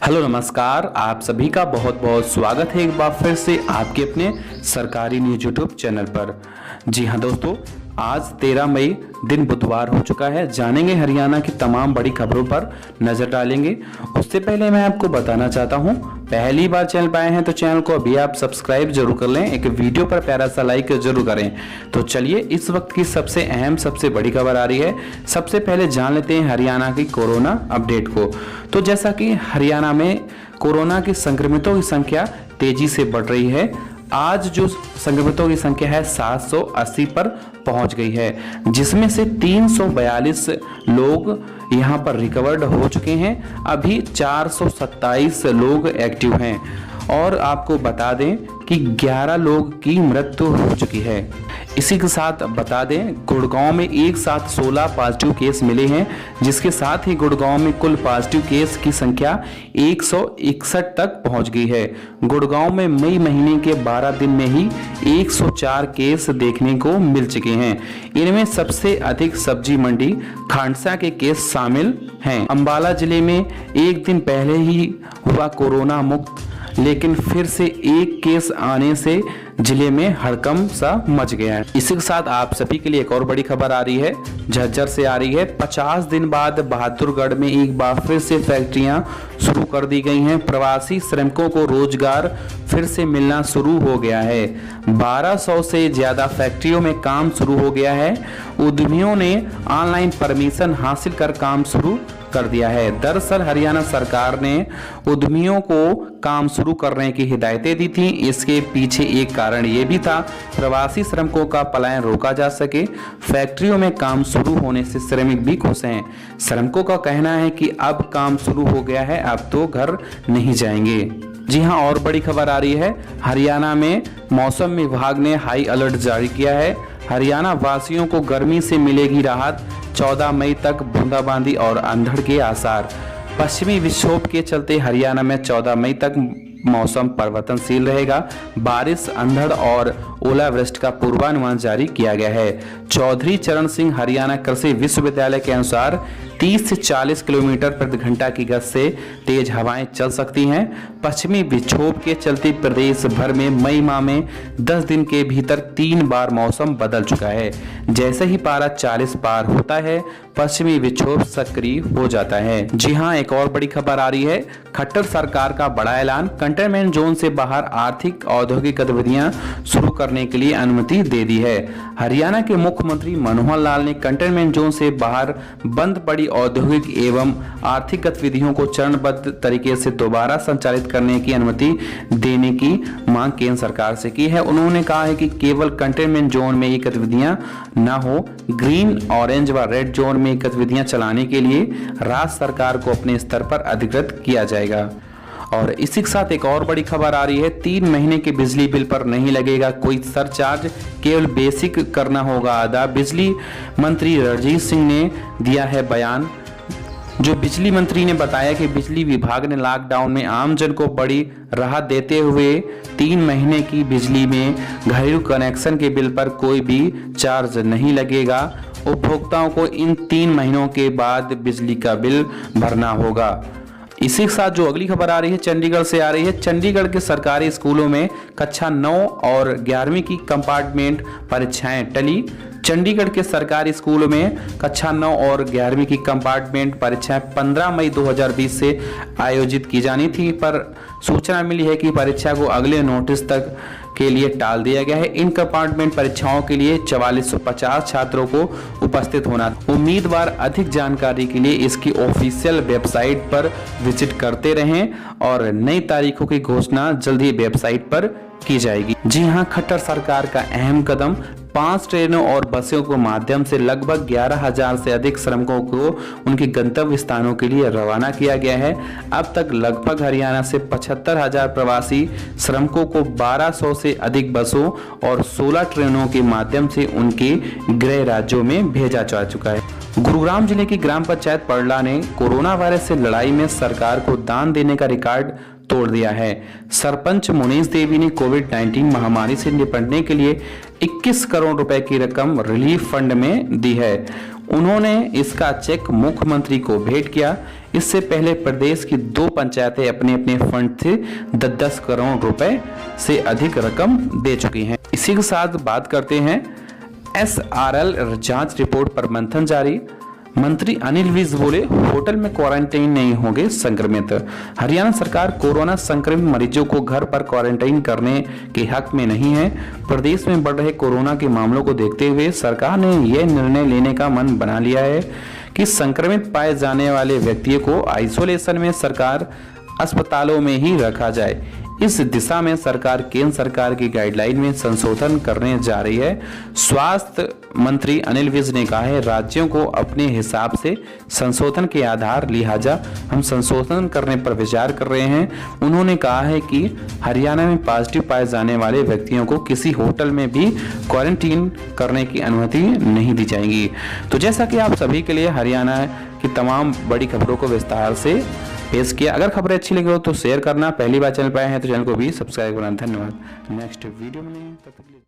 Hello नमस्कार, आप सभी का बहुत बहुत स्वागत है एक बार फिर से आपके अपने सरकारी न्यूज यूट्यूब चैनल पर। जी हाँ दोस्तों, आज 13 मई दिन बुधवार हो चुका है। जानेंगे हरियाणा की तमाम बड़ी खबरों पर नजर डालेंगे। उससे पहले मैं आपको बताना चाहता हूँ, पहली बार चैनल पर आए हैं तो चैनल को अभी आप सब्सक्राइब जरूर कर लें, एक वीडियो पर प्यारा सा लाइक जरूर करें। तो चलिए इस वक्त की सबसे अहम सबसे बड़ी खबर आ रही है। सबसे पहले जान लेते हैं हरियाणा की कोरोना अपडेट को। तो जैसा कि हरियाणा में कोरोना के संक्रमितों की संख्या तेजी से बढ़ रही है। आज जो संक्रमितों की संख्या है 780 पर पहुंच गई है, जिसमें से 342 लोग यहां पर रिकवर्ड हो चुके हैं। अभी 427 लोग एक्टिव हैं और आपको बता दें कि 11 लोग की मृत्यु हो चुकी है। इसी के साथ बता दें, गुड़गांव में एक साथ 16 पॉजिटिव केस मिले हैं, जिसके साथ ही गुड़गांव में कुल पॉजिटिव केस की संख्या 161 तक पहुंच गई है। गुड़गांव में मई महीने के 12 दिन में ही 104 केस देखने को मिल चुके हैं। इनमें सबसे अधिक सब्जी मंडी खांडसा के केस शामिल हैं। अंबाला जिले में एक दिन पहले ही हुआ कोरोना मुक्त, लेकिन फिर से एक केस आने से जिले में हड़कंप सा मच गया है। इसी के साथ आप सभी के लिए एक और बड़ी खबर आ रही है, झज्जर से आ रही है। 50 दिन बाद बहादुरगढ़ में एक बार फिर से फैक्ट्रियां शुरू कर दी गई हैं। प्रवासी श्रमिकों को रोजगार फिर से मिलना शुरू हो गया है। 1200 से ज्यादा फैक्ट्रियों में काम शुरू हो गया है। उद्यमियों ने ऑनलाइन परमिशन हासिल कर काम शुरू कर दिया है। दरअसल हरियाणा सरकार ने उद्यमियों को काम शुरू करने की हिदायतें दी थी। इसके पीछे एक कारण ये भी था, प्रवासी श्रमिकों का पलायन रोका जा सके। फैक्ट्रियों में काम शुरू होने से श्रमिक भी खुश हैं। श्रमिकों का कहना है कि अब काम शुरू हो गया है, अब तो घर नहीं जाएंगे। जी हां, और बड़ी खबर आ रही है, हरियाणा में मौसम विभाग ने हाई अलर्ट जारी किया है। हरियाणा वासियों को गर्मी से मिलेगी राहत, 14 मई तक बूंदाबांदी और अंधड़ के आसार। पश्चिमी विक्षोभ के चलते हरियाणा में 14 मई तक मौसम परिवर्तनशील रहेगा। बारिश, अंधड़ और ओलावृष्टि का पूर्वानुमान जारी किया गया है। चौधरी चरण सिंह हरियाणा कृषि विश्वविद्यालय के अनुसार 30 से 40 किलोमीटर प्रति घंटा की गति से तेज हवाएं चल सकती हैं। पश्चिमी विक्षोभ के चलते प्रदेश भर में मई माह में 10 दिन के भीतर 3 बार मौसम बदल चुका है। जैसे ही पारा 40 पार होता है, पश्चिमी विक्षोभ सक्रिय हो जाता है। जी हां, एक और बड़ी खबर आ रही है, खट्टर सरकार का बड़ा ऐलान, कंटेनमेंट जोन से बाहर आर्थिक औद्योगिक गतिविधियां शुरू करने के लिए अनुमति दे दी है। हरियाणा के मुख्यमंत्री मनोहर लाल ने कंटेनमेंट जोन से बाहर बंद पड़ी औद्योगिक एवं आर्थिक गतिविधियों को चरणबद्ध तरीके से दोबारा संचालित करने की अनुमति देने की मांग केंद्र सरकार से की है। उन्होंने कहा है कि केवल कंटेनमेंट जोन में ये गतिविधियां न हो, ग्रीन, ऑरेंज व रेड जोन में गतिविधियां चलाने के लिए राज्य सरकार को अपने स्तर पर अधिकृत किया जाएगा। और इसी के साथ एक और बड़ी खबर आ रही है, 3 महीने के बिजली बिल पर नहीं लगेगा कोई सरचार्ज, केवल बेसिक करना होगा अदा। बिजली मंत्री रणजीत सिंह ने दिया है बयान। जो बिजली मंत्री ने बताया कि बिजली विभाग ने लॉकडाउन में आमजन को बड़ी राहत देते हुए 3 महीने की बिजली में घरेलू कनेक्शन के बिल पर कोई भी चार्ज नहीं लगेगा। उपभोक्ताओं को इन 3 महीनों के बाद बिजली का बिल भरना होगा। इसी के साथ जो अगली खबर आ रही है, चंडीगढ़ से आ रही है। चंडीगढ़ के सरकारी स्कूलों में कक्षा 9 और 11वीं की कंपार्टमेंट परीक्षाएं टली। चंडीगढ़ के सरकारी स्कूलों में कक्षा 9 और 11वीं की कंपार्टमेंट परीक्षाएं 15 मई 2020 से आयोजित की जानी थी, पर सूचना मिली है कि परीक्षा को अगले नोटिस तक के लिए टाल दिया गया है। इन कंपार्टमेंट परीक्षाओं के लिए 4450 छात्रों को उपस्थित होना। उम्मीदवार अधिक जानकारी के लिए इसकी ऑफिशियल वेबसाइट पर विजिट करते रहें और नई तारीखों की घोषणा जल्द ही वेबसाइट पर की जाएगी। जी हां, खट्टर सरकार का अहम कदम, 5 ट्रेनों और बसों के माध्यम से लगभग 11,000 से अधिक श्रमिकों को उनके गंतव्य स्थानों के लिए रवाना किया गया है। अब तक लगभग हरियाणा से 75,000 प्रवासी श्रमिकों को 1200 से अधिक बसों और 16 ट्रेनों के माध्यम से उनके गृह राज्यों में भेजा जा चुका है। गुरुग्राम जिले की ग्राम पंचायत पड़ला ने कोरोना वायरस से लड़ाई में सरकार को दान देने का रिकॉर्ड तोड़ दिया है। सरपंच मुनीश देवी ने कोविड-19 महामारी से निपटने के लिए 21 करोड़ रुपए की रकम रिलीफ फंड में दी है। उन्होंने इसका चेक मुख्यमंत्री को भेंट किया। इससे पहले प्रदेश की 2 पंचायतें अपने अपने फंड से 10-10 करोड़ रुपए से अधिक रकम दे चुकी हैं। इसी के साथ बात करते हैं SRL जांच रिपोर्ट पर मंथन जारी। मंत्री अनिल विज बोले होटल में क्वारंटाइन नहीं होंगे संक्रमित। हरियाणा सरकार कोरोना संक्रमित मरीजों को घर पर क्वारंटाइन करने के हक में नहीं है। प्रदेश में बढ़ रहे कोरोना के मामलों को देखते हुए सरकार ने यह निर्णय लेने का मन बना लिया है कि संक्रमित पाए जाने वाले व्यक्तियों को आइसोलेशन में सरकार अस्पतालों में ही रखा जाए। इस दिशा में सरकार केंद्र सरकार की गाइडलाइन में संशोधन करने जा रही है। स्वास्थ्य मंत्री अनिल विज ने कहा है राज्यों को अपने हिसाब से संशोधन के आधार लिहाजा हम संशोधन करने पर विचार कर रहे हैं। उन्होंने कहा है कि हरियाणा में पॉजिटिव पाए जाने वाले व्यक्तियों को किसी होटल में भी क्वारंटीन करने की अनुमति नहीं दी जाएगी। तो जैसा कि आप सभी के लिए हरियाणा की तमाम बड़ी खबरों को विस्तार से पेश किया। अगर खबरें अच्छी लगी हो तो शेयर करना, पहली बार चैनल पर आए हैं तो चैनल को भी सब्सक्राइब करना। धन्यवाद। नेक्स्ट वीडियो में तब तक